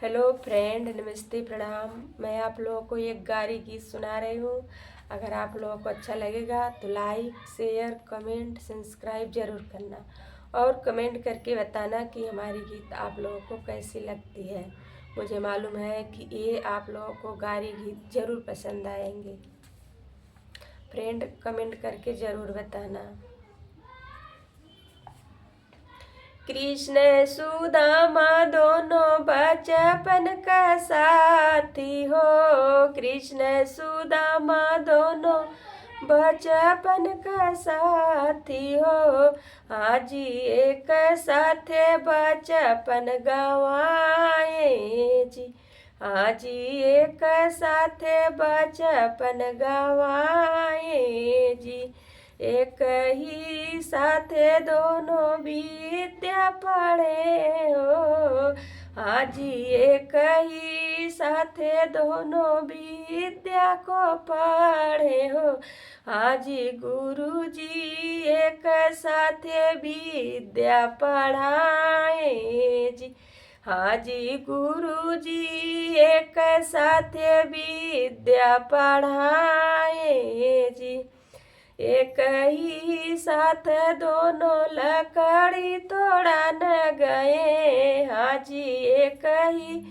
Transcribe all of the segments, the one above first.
Hello friend, नमस्ते, प्रणाम। मैं आप लोगों को एक गारी गीत सुना रही हूँ। अगर आप लोगों को अच्छा लगेगा तो लाइक, शेयर, कमेंट, सब्सक्राइब ज़रूर करना और कमेंट करके बताना कि हमारी गीत आप लोगों को कैसी लगती है। मुझे मालूम है कि ये आप लोगों को गारी गीत ज़रूर पसंद आएंगे। फ्रेंड, कमेंट करके ज़रूर बताना। कृष्ण सुदामा दोनों बचपन का साथी हो। कृष्ण सुदामा दोनों बचपन का साथी हो। आज एक साथे बचपन गवाए जी। आज एक साथे बचपन गवाए जी। एक ही साथे दोनों विद्या पढ़े हो। आज एक ही साथे दोनों विद्या को पढ़े हो। आज गुरु जी एक साथे विद्या पढ़ाए जी। हाजी गुरु जी एक साथे विद्या पढ़ाए जी। एक ही साथ दोनों लकड़ी तोड़ा न गए। हाजी एक ही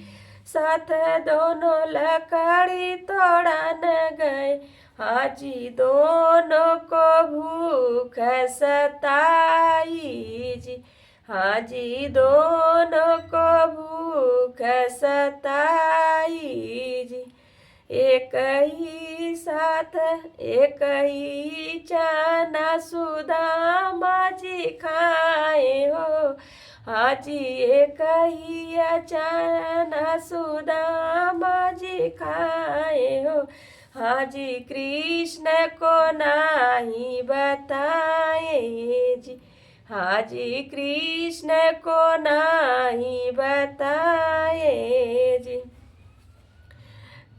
साथ दोनों लकड़ी तोड़ा न गए। हाजी दोनों को भूख सताई जी। हाजी दोनों को भूख सताई जी। एक ही साथ एक ही चना सुदामा जी खाए हो। हाजी एक ही चना सुदामा जी खाए हो। हाजी कृष्ण को नहीं बताए जी। हाजी कृष्ण को नहीं बताए जी।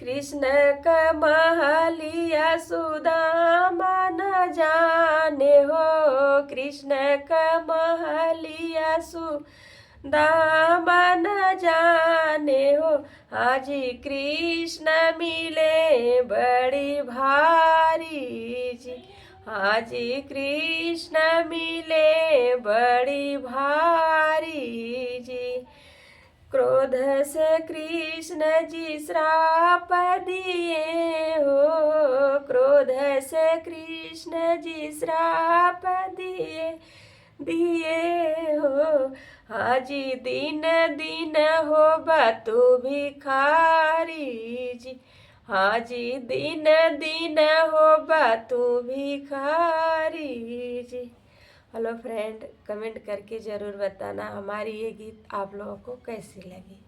कृष्ण का महलिया सुदामा न जाने हो। कृष्ण का महलिया सुदामा न जाने हो। हाजी कृष्ण मिले बड़ी भारी जी। हाजी कृष्ण मिले बड़ी भारी जी। क्रोध से कृष्ण जी श्राप दिए हो। क्रोध से कृष्ण जी श्राप दिए हो। हाजी दिन दिन हो बतु भिखारी जी। हाजी दिन दिन हो बतु भिखारी जी। हेलो फ्रेंड, कमेंट करके ज़रूर बताना हमारी ये गीत आप लोगों को कैसी लगी।